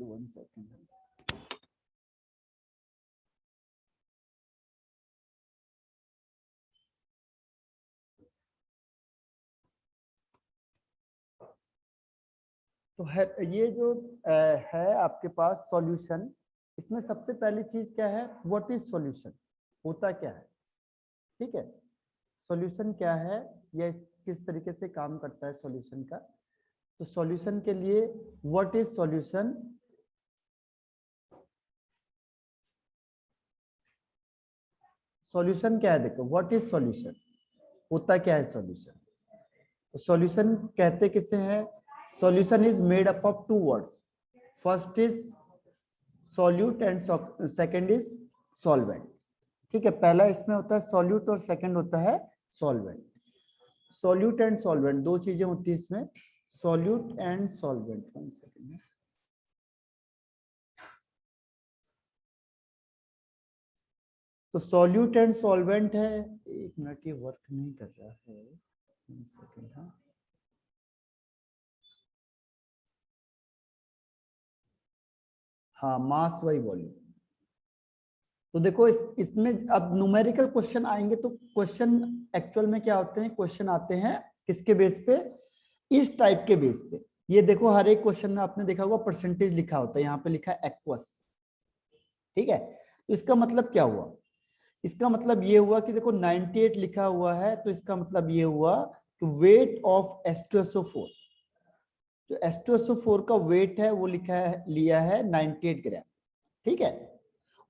1 second. तो है ये जो है आपके पास सॉल्यूशन, इसमें सबसे पहली चीज क्या है, व्हाट इज सॉल्यूशन, होता क्या है। ठीक है, सॉल्यूशन क्या है या किस तरीके से काम करता है सॉल्यूशन का। तो सॉल्यूशन के लिए व्हाट इज सॉल्यूशन, सॉल्यूशन क्या है, देखो व्हाट इज सॉल्यूशन, होता क्या है सॉल्यूशन। तो सॉल्यूशन कहते किसे हैं, solution is made up of two words, first is solute and second is solvent. ठीक है, पहला इसमें होता है सॉल्यूट और सेकंड होता है सॉल्वेंट। सॉल्यूट एंड सॉल्वेंट दो चीजें होती है इसमें, सॉल्यूट एंड सॉल्वेंट। 1 सेकंड। तो सॉल्यूट एंड सॉल्वेंट है, 1 मिनट ये वर्क नहीं कर रहा है, 1 सेकंड। हाँ हाँ, मास बाई वॉल्यूम। तो देखो इसमें अब न्यूमेरिकल क्वेश्चन आएंगे, तो क्वेश्चन एक्चुअल में क्या होते हैं, क्वेश्चन आते हैं किसके बेस पे, इस टाइप के बेस पे। ये देखो हर एक क्वेश्चन में आपने देखा होगा परसेंटेज लिखा होता है, यहाँ पे लिखा है एक्वस। ठीक है, तो इसका मतलब क्या हुआ, इसका मतलब ये हुआ कि देखो 98 लिखा हुआ है, तो इसका मतलब ये हुआ कि वेट ऑफ H2SO4, जो H2SO4 का वेट है वो लिखा है, लिया है 98 ग्राम। ठीक है,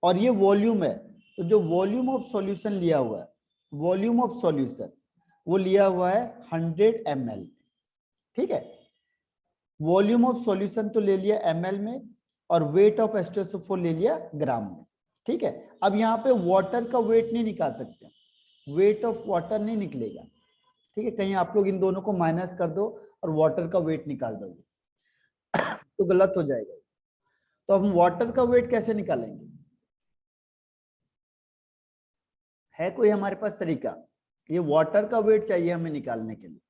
और ये वॉल्यूम है, तो जो वॉल्यूम ऑफ सॉल्यूशन लिया हुआ है, वॉल्यूम ऑफ सॉल्यूशन वो लिया हुआ है 100 ml। ठीक है, वॉल्यूम ऑफ सॉल्यूशन तो ले लिया ml में, और वेट ऑफ H2SO4 ले लिया ग्राम में। ठीक है, अब यहाँ पे वाटर का वेट नहीं निकाल सकते, वेट ऑफ वाटर नहीं निकलेगा। ठीक है, कहीं आप लोग इन दोनों को माइनस कर दो और वाटर का वेट निकाल दोगे तो गलत हो जाएगा। तो हम वाटर का वेट कैसे निकालेंगे, है कोई हमारे पास तरीका, ये वाटर का वेट चाहिए हमें निकालने के लिए,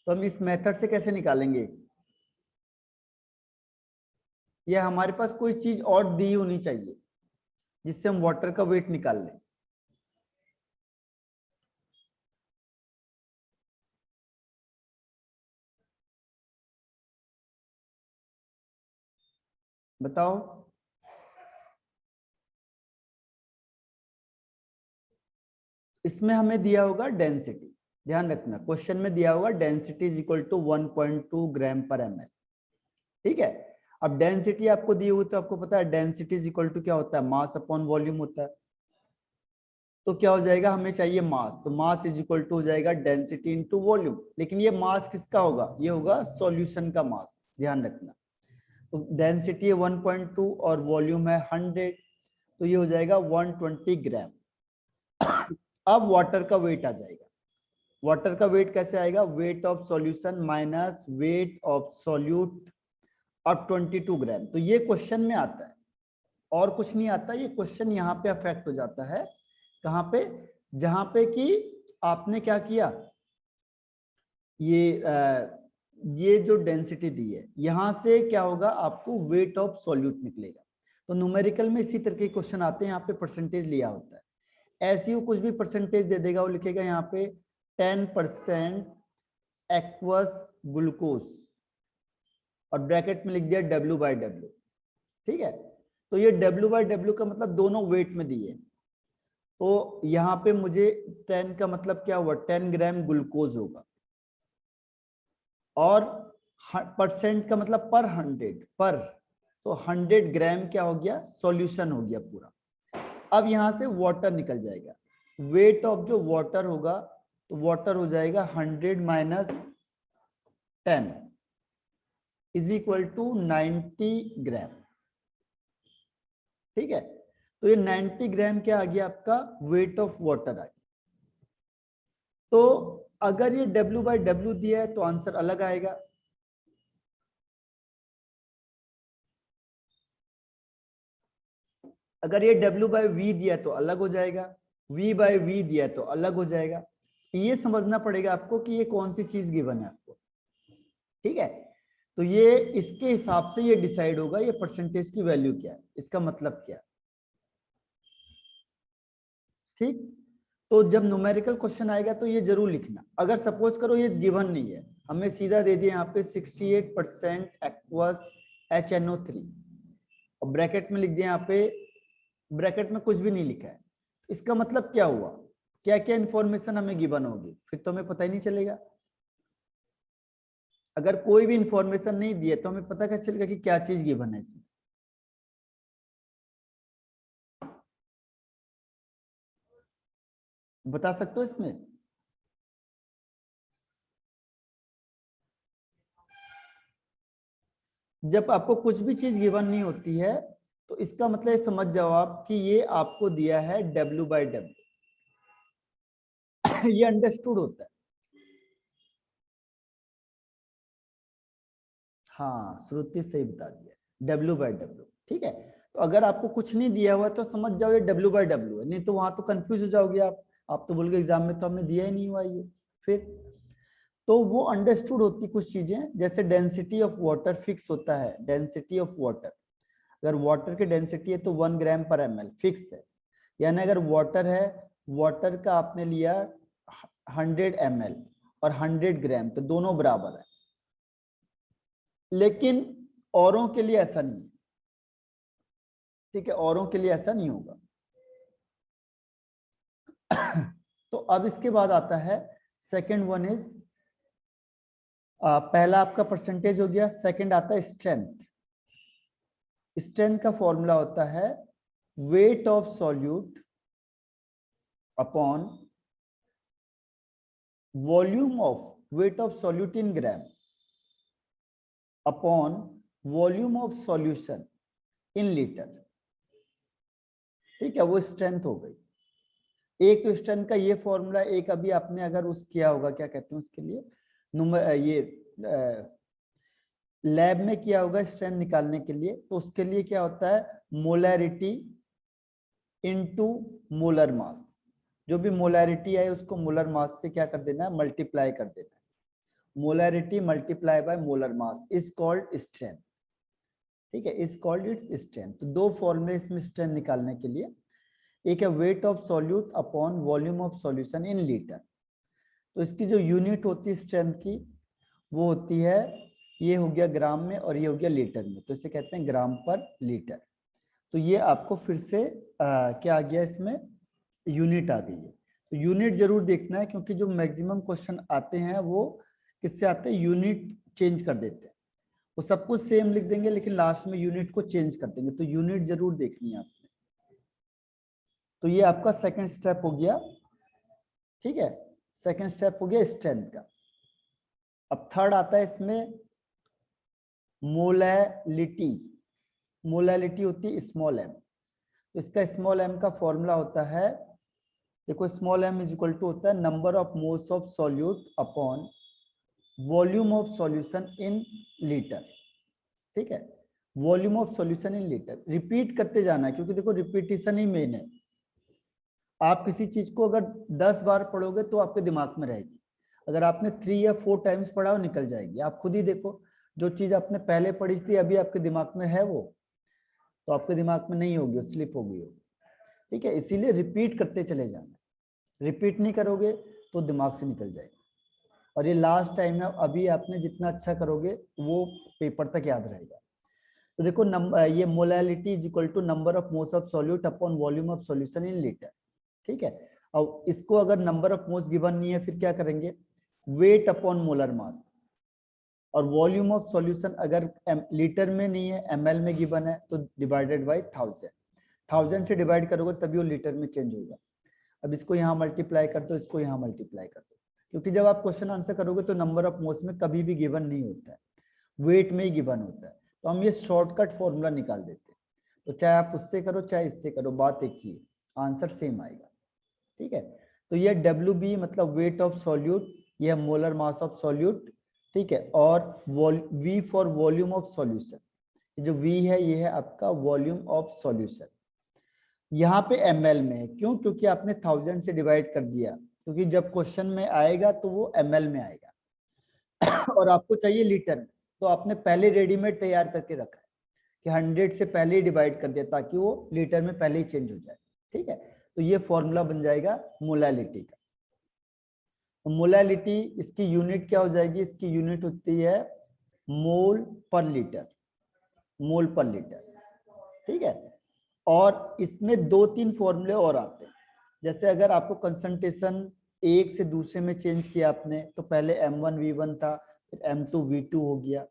तो हम इस मेथड से कैसे निकालेंगे, या हमारे पास कोई चीज और दी होनी चाहिए जिससे हम वाटर का वेट निकाल लें। बताओ। इसमें हमें दिया होगा डेंसिटी, ध्यान रखना क्वेश्चन में दिया होगा डेंसिटी इज इक्वल टू 1.2 ग्राम पर ml। ठीक है, अब डेंसिटी आपको दी हुई तो आपको पता है डेंसिटी इज इक्वल टू क्या होता है, मास अपॉन वॉल्यूम होता है। तो क्या हो जाएगा, हमें चाहिए मास, तो मास इज इक्वल टू हो जाएगा डेंसिटी इनटू वॉल्यूम। लेकिन ये मास किसका होगा, ये होगा सॉल्यूशन का मास, ध्यान रखना। तो डेंसिटी है 1.2 और वॉल्यूम है 100, तो ये हो जाएगा 120 ग्राम। अब वाटर का वेट आ जाएगा, वाटर का वेट कैसे आएगा, weight of solution minus weight of solute और 22 ग्राम। तो ये क्वेश्चन में आता है और कुछ नहीं आता, ये क्वेश्चन यहाँ पे अफेक्ट हो जाता है, कहाँ पे, जहां पे कि आपने क्या किया, ये जो डेंसिटी दी है यहां से क्या होगा, आपको वेट ऑफ सॉल्यूट निकलेगा। तो न्यूमेरिकल में इसी तरह के क्वेश्चन आते हैं, यहाँ पे परसेंटेज लिया होता है, ऐसे ही कुछ भी परसेंटेज दे देगा, वो लिखेगा यहाँ पे 10% एक्वस ग्लूकोज और ब्रैकेट में लिख दिया W/W। ठीक है, तो ये W/W का मतलब दोनों वेट में दिए, तो यहाँ पे मुझे 10 का मतलब क्या हुआ, 10 ग्राम ग्लूकोज होगा, और परसेंट का मतलब पर 100 पर, तो 100 ग्राम क्या हो गया, सॉल्यूशन हो गया पूरा। अब यहां से वाटर निकल जाएगा, वेट ऑफ जो वाटर होगा, तो वाटर हो जाएगा 100 माइनस 10 इज इक्वल टू 90 ग्राम। ठीक है, तो ये 90 ग्राम क्या आ गया, आपका वेट ऑफ वाटर आ गया। तो अगर ये W/W दिया है तो आंसर अलग आएगा, अगर ये W/V दिया तो अलग हो जाएगा, V/V दिया तो अलग हो जाएगा। ये समझना पड़ेगा आपको कि ये कौन सी चीज गिवन है आपको। ठीक है, तो ये इसके हिसाब से ये डिसाइड होगा ये परसेंटेज की वैल्यू क्या है, इसका मतलब क्या है। ठीक, तो जब न्यूमेरिकल क्वेश्चन आएगा तो ये जरूर लिखना। अगर सपोज करो ये गिवन नहीं है, हमें सीधा दे दिया यहाँ पे 68% एक्वस HNO3 और ब्रैकेट में लिख दिया यहाँ पे, ब्रैकेट में कुछ भी नहीं लिखा है, इसका मतलब क्या हुआ, क्या क्या इंफॉर्मेशन हमें गिवन होगी, फिर तो हमें पता ही नहीं चलेगा। अगर कोई भी इंफॉर्मेशन नहीं दी है तो हमें पता कैसे चलेगा कि क्या चीज गिवन है इसमें। बता सकते हो इसमें? जब आपको कुछ भी चीज गिवन नहीं होती है तो इसका मतलब समझ जाओ आप कि ये आपको दिया है W/W। ये अंडरस्टूड होता है। हाँ, श्रुति सही बता दिया, W/W। ठीक है, तो अगर आपको कुछ नहीं दिया हुआ तो समझ जाओ ये W/W है, नहीं तो वहां तो कंफ्यूज हो जाओगे आप तो बोलोगे एग्जाम में तो हमने दिया ही नहीं हुआ ये। फिर तो वो अंडरस्टूड होती कुछ चीजें, जैसे डेंसिटी ऑफ वाटर फिक्स होता है, डेंसिटी ऑफ वाटर, अगर वाटर की डेंसिटी है तो 1 ग्राम पर ml फिक्स है, यानी अगर वाटर है, वाटर का आपने लिया 100 ml और 100 ग्राम तो दोनों बराबर है, लेकिन औरों के लिए ऐसा नहीं है। ठीक है, औरों के लिए ऐसा नहीं होगा। तो अब इसके बाद आता है सेकंड वन इज, पहला आपका परसेंटेज हो गया, सेकंड आता है स्ट्रेंथ। स्ट्रेंथ का फॉर्मूला होता है weight of solute upon volume of, weight of solute in gram upon volume of solution in litre. ठीक है, वो स्ट्रेंथ हो गई। एक तो स्ट्रेंथ का ये फॉर्मूला, एक अभी आपने अगर उस किया होगा, क्या कहते हैं उसके लिए, ये लैब में किया होगा स्ट्रेंथ निकालने के लिए, तो उसके लिए क्या होता है मोलैरिटी इनटू मोलर मास, जो भी मोलैरिटी है उसको मोलर मास से क्या कर देना है, मल्टीप्लाई कर देना है। Molarity multiply by molar mass is called strength. ठीक है, इज कॉल्ड इट्स स्ट्रेंथ। तो दो फॉर्मूले इसमें स्ट्रेंथ निकालने के लिए, एक है weight of solute upon volume of solution in litre. तो इसकी जो यूनिट होती है स्ट्रेंथ की वो होती है, ये हो गया ग्राम में और ये हो गया लीटर में, तो इसे कहते हैं ग्राम पर लीटर। तो ये आपको फिर से क्या आ गया इसमें, यूनिट आ गई है। तो यूनिट जरूर देखना है, क्योंकि जो मैक्सिमम क्वेश्चन आते हैं वो किससे आते हैं, यूनिट चेंज कर देते हैं। वो सब कुछ सेम लिख देंगे लेकिन लास्ट में यूनिट को चेंज कर देंगे, तो यूनिट जरूर देखनी है आपने। तो ये आपका सेकंड स्टेप हो गया। ठीक है, सेकंड स्टेप हो गया स्ट्रेंथ का। अब थर्ड आता है इसमें मोलैलिटी। मोलैलिटी होती है स्मॉल एम। तो इसका स्मॉल एम का फॉर्मूला होता है, देखो small m is equal to होता है number of moles of solute upon volume of solution in litre. ठीक है, volume of solution in litre, repeat करते जाना है, क्योंकि देखो रिपीटिशन ही मेन है। आप किसी चीज को अगर 10 बार पढ़ोगे तो आपके दिमाग में रहेगी, अगर आपने 3 या 4 टाइम्स पढ़ा हो निकल जाएगी। आप खुद ही देखो, जो चीज आपने पहले पढ़ी थी अभी आपके दिमाग में है वो तो आपके दिमाग में नहीं होगी, स्लिप होगी वो। ठीक है, इसीलिए रिपीट करते चले जाना, रिपीट नहीं करोगे तो दिमाग से निकल जाएगा। और ये लास्ट टाइम है, अभी आपने जितना अच्छा करोगे वो पेपर तक याद रहेगा। तो देखो ये molality is equal to number of moles of solute upon volume of solution in litre. ठीक है, अब इसको अगर नंबर ऑफ मोल्स गिवन नहीं है फिर क्या करेंगे, वेट अपॉन मोलर मास, और वॉल्यूम ऑफ सॉल्यूशन अगर लीटर में नहीं है ml में गिवन है तो डिवाइडेड बाय 1000 से डिवाइड करोगे तभी वो लीटर में चेंज होगा। अब इसको यहाँ मल्टीप्लाई कर दो, इसको यहाँ मल्टीप्लाई कर दो, क्योंकि जब आप क्वेश्चन आंसर करोगे तो नंबर ऑफ मोल्स में कभी भी गिवन नहीं होता है, वेट में ही गिवन होता है। तो हम ये शॉर्टकट फॉर्मूला निकाल देते हैं, तो चाहे आप उससे करो चाहे इससे करो, बात एक ही है, आंसर सेम आएगा। ठीक है, तो ये WB मतलब वेट ऑफ सॉल्यूट, ये मोलर मास ऑफ सॉल्यूट। ठीक है, और V for volume of solution, जो V है ये है आपका वॉल्यूम ऑफ सॉल्यूशन। यहाँ पे ml में है, क्यों, क्योंकि आपने 1000 से डिवाइड कर दिया, क्योंकि जब क्वेश्चन में आएगा तो वो ml में आएगा और आपको चाहिए लीटर में। तो आपने पहले रेडीमेड तैयार करके रखा है कि 100 से पहले ही डिवाइड कर दिया ताकि वो लीटर में पहले ही चेंज हो जाए। ठीक है, तो ये फॉर्मूला बन जाएगा मोलैलिटी का। मोलैलिटी इसकी यूनिट क्या हो जाएगी, इसकी यूनिट होती है मोल पर लीटर, मोल पर लीटर। ठीक है, और इसमें 2-3 फॉर्मूले और आते हैं। जैसे अगर आपको कंसंट्रेशन एक से दूसरे में चेंज किया आपने, तो पहले M1V1 था, फिर M2V2 हो गया।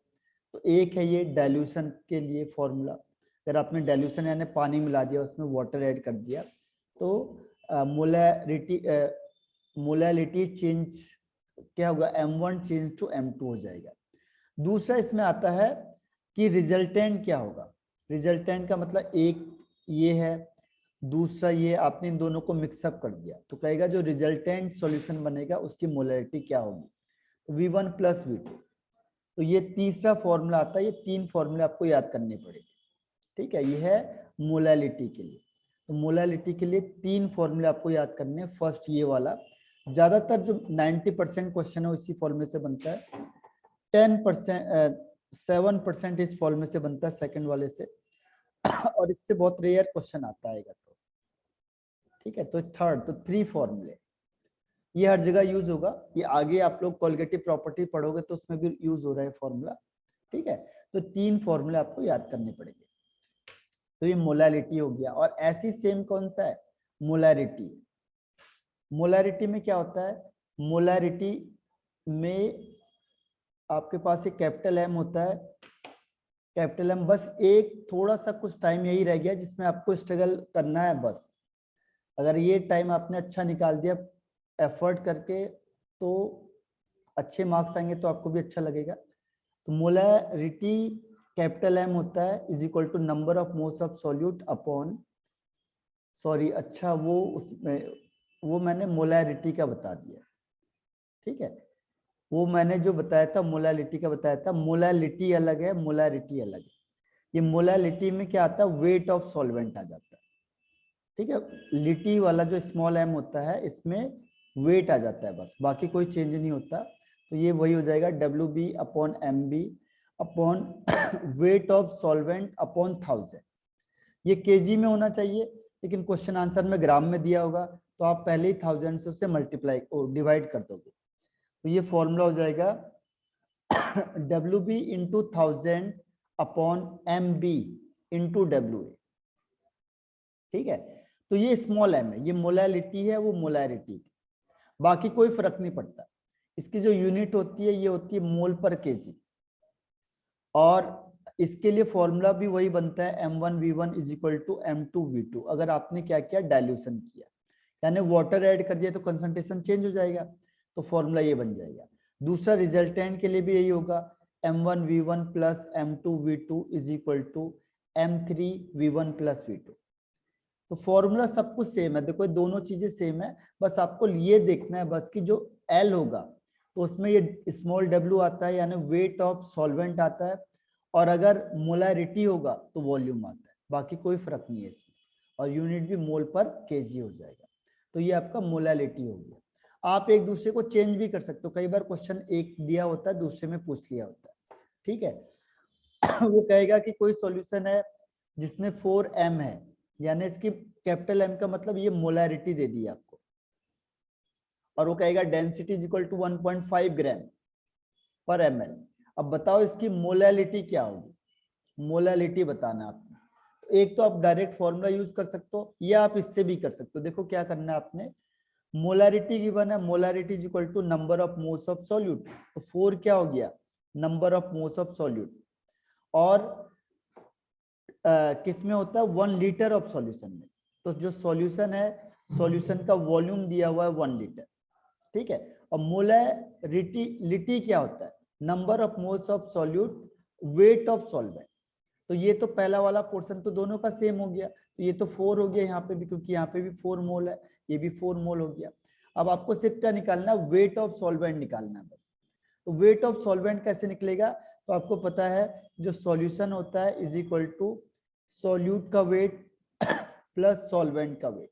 तो एक है ये डाइल्यूशन के लिए फॉर्मूला। अगर आपने डाइल्यूशन यानी पानी मिला दिया, उसमें वाटर ऐड कर दिया, तो मोलैलिटी चेंज क्या होगा, M1 चेंज टू M2 हो जाएगा। दूसरा इसमें आता है कि रिजल्टेंट क्या होगा। रिजल्टेंट का मतलब एक ये है, दूसरा ये, आपने इन दोनों को मिक्सअप कर दिया तो कहेगा जो रिजल्टेंट सॉल्यूशन बनेगा उसकी मोलैलिटी क्या होगी, V1 + V2। तो ये तीसरा फॉर्मूला आता है। ये 3 फॉर्मूले आपको याद करने पड़ेंगे। ठीक है, ये है मोलैलिटी के लिए। तो मोलैलिटी के लिए 3 फॉर्मूले आपको याद करने हैं। फर्स्ट ये वाला, ज्यादातर जो 90% क्वेश्चन है इसी फॉर्मूले से बनता है। 7% इस फॉर्मूले से बनता है, सेकंड वाले से, और इससे बहुत रेयर क्वेश्चन आता है। तो ठीक है, तो थर्ड, तो 3 फॉर्मूले ये हर जगह यूज होगा। ये आगे आप लोग कोलिगेटिव प्रॉपर्टी पढ़ोगे तो उसमें भी यूज हो रहा है फॉर्मूला। ठीक है, तो 3 फॉर्मूले आपको याद करने पड़ेंगे। तो ये मोलैलिटी हो गया। और ऐसी सेम कौन सा है, मोलैरिटी। मोलैरिटी में क्या होता है, मोलैरिटी में आपके पास एक कैपिटल M होता है, कैपिटल M। बस एक थोड़ा सा कुछ टाइम यही रह गया जिसमें आपको स्ट्रगल करना है बस। अगर ये टाइम आपने अच्छा निकाल दिया एफर्ट करके तो अच्छे मार्क्स आएंगे, तो आपको भी अच्छा लगेगा। तो मोलैरिटी कैपिटल M होता है is equal to number of moles of solute upon, sorry अच्छा वो उसमें वो मैंने मोलैरिटी का बता दिया। ठीक है, वो मैंने जो बताया था मोलैलिटी का बताया था। मोलैलिटी अलग है, मोलैरिटी अलग है। ये मोलैलिटी में क्या आता है, वेट ऑफ सॉल्वेंट आ जाता है। ठीक है, लिटी वाला जो स्मॉल m होता है इसमें वेट आ जाता है बस, बाकी कोई चेंज नहीं होता। तो ये वही हो जाएगा WB/MB upon weight of solvent upon 1000। ये केजी में होना चाहिए, लेकिन क्वेश्चन आंसर में ग्राम में दिया होगा, तो आप पहले ही 1000 से उससे मल्टीप्लाई डिवाइड कर दोगे। तो ये फॉर्मूला हो जाएगा WB × 1000 अपॉन MB × WA। ठीक है, तो ये स्मॉल m है, ये मोलैलिटी है, वो मोलैरिटी थी, बाकी कोई फर्क नहीं पड़ता। इसकी जो यूनिट होती है ये होती है मोल पर केजी, और इसके लिए फॉर्मूला भी वही बनता है M1V1 = M2V2। अगर आपने क्या किया, डाइल्यूशन किया यानी वाटर ऐड कर दिया तो कंसंट्रेशन चेंज हो जाएगा, तो फॉर्मूला ये बन जाएगा। दूसरा रिजल्टेंट के लिए भी यही होगा, M1V1 + M2V2 = M3V1 + V2। तो फॉर्मूला सब कुछ सेम है, देखो दोनों चीजें सेम है, बस आपको ये देखना है बस कि जो L होगा तो उसमें ये स्मॉल w आता है यानी वेट ऑफ सॉल्वेंट आता है, और अगर मोलैरिटी होगा तो वॉल्यूम आता है, बाकी कोई फर्क नहीं है इसमें, और यूनिट भी मोल पर केजी हो जाएगा। तो ये आपका मोलैलिटी हो गया। आप एक दूसरे को चेंज भी कर सकते हो, कई बार क्वेश्चन एक दिया होता है दूसरे में पूछ लिया होता है। ठीक है वो कहेगा कि कोई सॉल्यूशन है जिसमें 4m है, यानी इसकी कैपिटल M का मतलब ये मोलैरिटी दे दी आपको, और वो कहेगा डेंसिटी इज इक्वल टू 1.5 ग्राम पर ml। अब बताओ इसकी मोलैलिटी क्या होगी, मोलैलिटी बताना आपने। एक तो आप डायरेक्ट फॉर्मूला यूज कर सकते हो, या आप इससे भी कर सकते हो। देखो क्या करना है आपने, मोलैरिटी गिवन है, molarity is equal to number of moles of solute, तो 4 क्या हो गया, number of moles of solute, और किसमें होता है 1 लीटर ऑफ सॉल्यूशन में, तो जो सॉल्यूशन है सॉल्यूशन का वॉल्यूम दिया हुआ है 1 लीटर। ठीक है, और मोलैरिटी क्या होता है, number of moles of solute weight of solvent. तो ये तो पहला वाला पोर्शन तो दोनों का सेम हो गया, तो ये तो 4 हो गया यहाँ पे भी, क्योंकि यहाँ पे भी 4 मोल है, ये भी 4 मोल हो गया। अब आपको सिर्फ क्या निकालना है, वेट ऑफ सॉल्वेंट निकालना है बस। तो वेट ऑफ सॉल्वेंट कैसे निकलेगा, तो आपको पता है जो सॉल्यूशन होता है इज इक्वल टू सॉल्यूट का वेट प्लस सॉल्वेंट का वेट।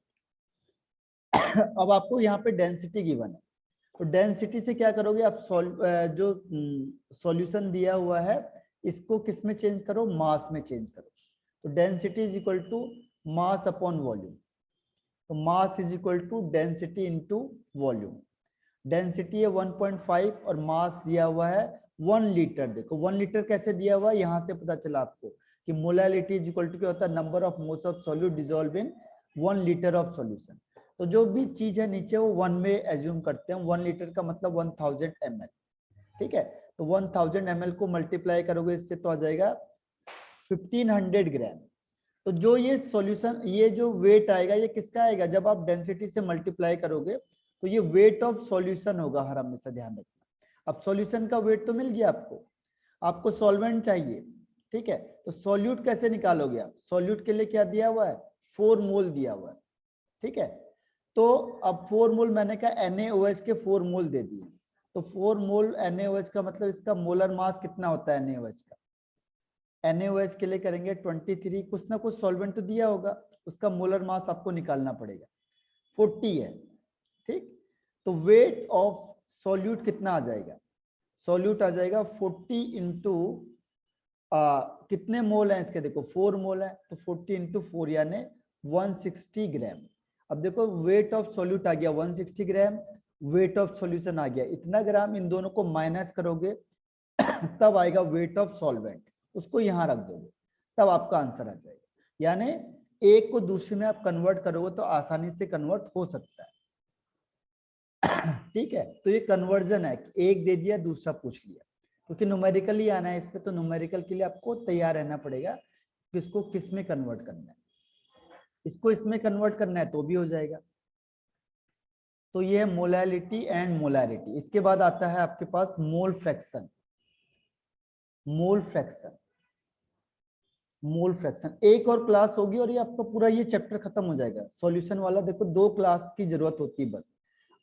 अब आपको यहाँ पे डेंसिटी गिवन है, तो डेंसिटी से क्या करोगे आप, जो सॉल्यूशन दिया हुआ है इसको किस में चेंज करो, मास में चेंज करो। तो density is equal to mass upon volume. तो mass is equal to density into volume. Density है 1.5 और मास दिया हुआ है 1 लीटर। देखो 1 लीटर कैसे दिया हुआ है, यहां से पता चला आपको कि मोलैलिटी इज इक्वल टू क्या होता है, number of moles of solute dissolve in 1 litre of solution. तो जो भी चीज है नीचे वो 1 में एज्यूम करते हैं। 1 लीटर का मतलब 1000 ml। ठीक है, तो 1000 ml को मल्टीप्लाई करोगे इससे तो आ जाएगा 1500 ग्राम। तो जो ये सॉल्यूशन, ये जो वेट आएगा ये किसका आएगा, जब आप डेंसिटी से मल्टीप्लाई करोगे तो ये वेट ऑफ सॉल्यूशन होगा, हर हमेशा ध्यान रखना। अब सॉल्यूशन का वेट तो मिल गया आपको, आपको सॉल्वेंट चाहिए। ठीक है, तो सॉल्यूट कैसे निकालोगे आप, सॉल्यूट के लिए क्या दिया हुआ है, 4 मोल दिया हुआ है। ठीक है, तो अब 4 मोल मैंने कहा NaOH के 4 मोल दे दिए, तो 4 मोल NaOH का मतलब इसका मोलर मास कितना होता है NaOH का। NaOH के लिए करेंगे 23, कुछ ना कुछ सॉल्वेंट तो दिया होगा, उसका मोलर मास आपको निकालना पड़ेगा, 40 है। ठीक, तो वेट ऑफ सॉल्यूट कितना आ जाएगा, सॉल्यूट आ जाएगा 40 इंटू कितने मोल हैं इसके, देखो 4 मोल है, तो 40 इंटू 4 यानी 160 ग्राम। अब देखो वेट ऑफ सॉल्यूट आ गया 160 ग्राम, वेट ऑफ सॉल्यूशन आ गया इतना ग्राम, इन दोनों को माइनस करोगे तब आएगा वेट ऑफ सॉल्वेंट, उसको यहां रख दोगे तब आपका आंसर आ जाएगा। यानी एक को दूसरे में आप कन्वर्ट करोगे तो आसानी से कन्वर्ट हो सकता है। ठीक है, तो ये कन्वर्जन है, एक दे दिया दूसरा पूछ लिया, क्योंकि न्यूमेरिकली आना है इसमें, तो न्यूमेरिकल के लिए आपको तैयार रहना पड़ेगा किसको किस में कन्वर्ट करना है। इसको इसमें कन्वर्ट करना है तो भी हो जाएगा। तो ये है मोलैलिटी एंड मोलैरिटी। इसके बाद आता है आपके पास mole fraction. Mole fraction, mole fraction एक और क्लास होगी और ये आपका पूरा ये चैप्टर खत्म हो जाएगा सॉल्यूशन वाला। देखो 2 क्लास की जरूरत होती है, बस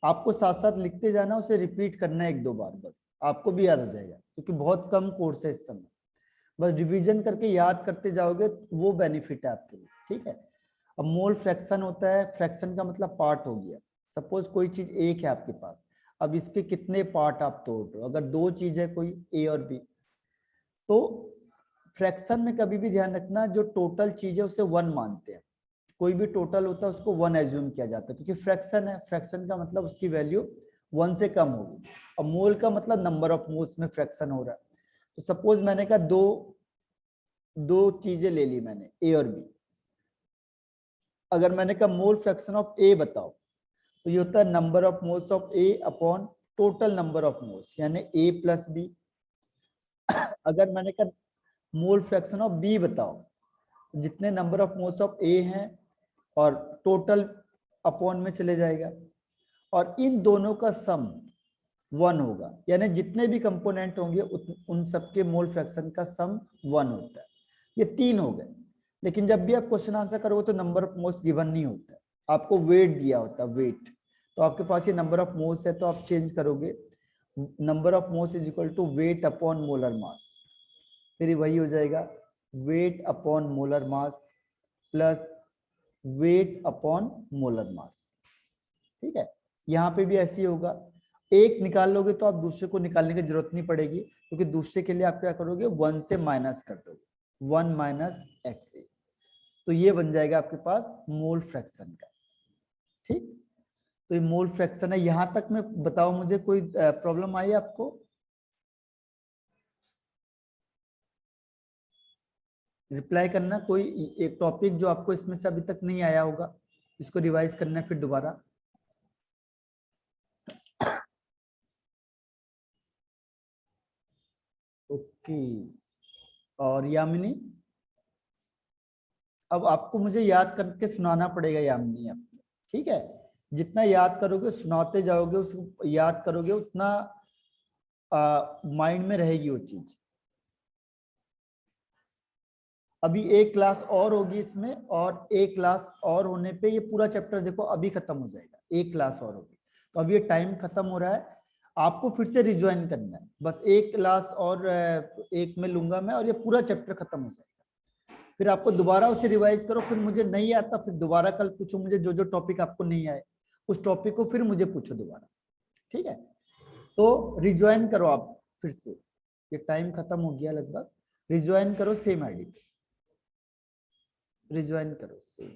आपको साथ साथ लिखते जाना, उसे रिपीट करना है 1-2 बार, बस आपको भी याद हो जाएगा, क्योंकि बहुत कम कोर्स है इस समय। बस रिवीजन करके याद करते जाओगे वो बेनिफिट है आपके लिए। ठीक है, अब मोल फ्रैक्शन होता है, फ्रैक्शन का मतलब पार्ट हो गया। सपोज कोई चीज एक है आपके पास, अब इसके कितने पार्ट आप तोड़ रहे हो, अगर 2 चीज है कोई A और B, तो फ्रैक्शन में कभी भी ध्यान रखना जो टोटल चीज है उसे 1 मानते हैं। कोई भी टोटल होता है उसको 1 एज्यूम किया जाता है, क्योंकि फ्रैक्शन है, फ्रैक्शन का मतलब उसकी वैल्यू 1 से कम होगी। और मोल का मतलब नंबर ऑफ मोल्स में फ्रैक्शन हो रहा है। तो सपोज मैंने कहा दो चीजें ले ली मैंने A और B, अगर मैंने कहा मोल फ्रैक्शन ऑफ A बताओ, तो ये होता है number of moles of A upon total number of moles, यानी A प्लस B। अगर मैंने कहा मोल फ्रैक्शन ऑफ B बताओ, जितने number of moles of A हैं और टोटल अपॉन में चले जाएगा, और इन दोनों का सम 1 होगा, यानी जितने भी कंपोनेंट होंगे उन सबके मोल फ्रैक्शन का सम 1 होता है। ये 3 हो गए। लेकिन जब भी आप क्वेश्चन आंसर करोगे तो नंबर ऑफ मोल्स गिवन नहीं होता है, आपको वेट दिया होता है, वेट। तो आपके पास ये नंबर ऑफ मोल्स है तो आप चेंज करोगे, number of moles is equal to weight upon molar mass, फिर वही हो जाएगा weight upon molar mass plus weight upon molar mass. ठीक है, यहाँ पे भी ऐसे ही होगा, एक निकाल लोगे तो आप दूसरे को निकालने की जरूरत नहीं पड़ेगी, क्योंकि दूसरे के लिए आप क्या करोगे 1 से माइनस कर दोगे, 1 माइनस एक्स, तो ये बन जाएगा आपके पास मोल फ्रैक्शन का। ठीक, तो ये मोल फ्रैक्शन है। यहां तक में बताओ मुझे कोई प्रॉब्लम आई आपको, रिप्लाई करना। कोई एक टॉपिक जो आपको इसमें से अभी तक नहीं आया होगा, इसको रिवाइज करना है फिर दोबारा। ओके, और यामिनी, अब आपको मुझे याद करके सुनाना पड़ेगा यामिनी आपको। ठीक है, जितना याद करोगे सुनाते जाओगे, उसको याद करोगे उतना माइंड में रहेगी वो चीज। अभी एक क्लास और होगी इसमें, और एक क्लास और होने पे ये पूरा चैप्टर देखो अभी खत्म हो जाएगा, एक क्लास और होगी। तो अभी ये टाइम खत्म हो रहा है, आपको फिर से रिज्वाइन करना है, बस एक क्लास और एक में लूंगा मैं, और ये पूरा चैप्टर खत्म हो जाएगा। फिर आपको दोबारा उसे रिवाइज करो, फिर मुझे नहीं आता फिर दोबारा कल पूछो मुझे, जो जो टॉपिक आपको नहीं आए उस टॉपिक को फिर मुझे पूछो दोबारा। ठीक है, तो रिज्वाइन करो आप फिर से, ये टाइम खत्म हो गया लगभग, रिज्वाइन करो सेम आईडी पे, रिज्वाइन करो सेम।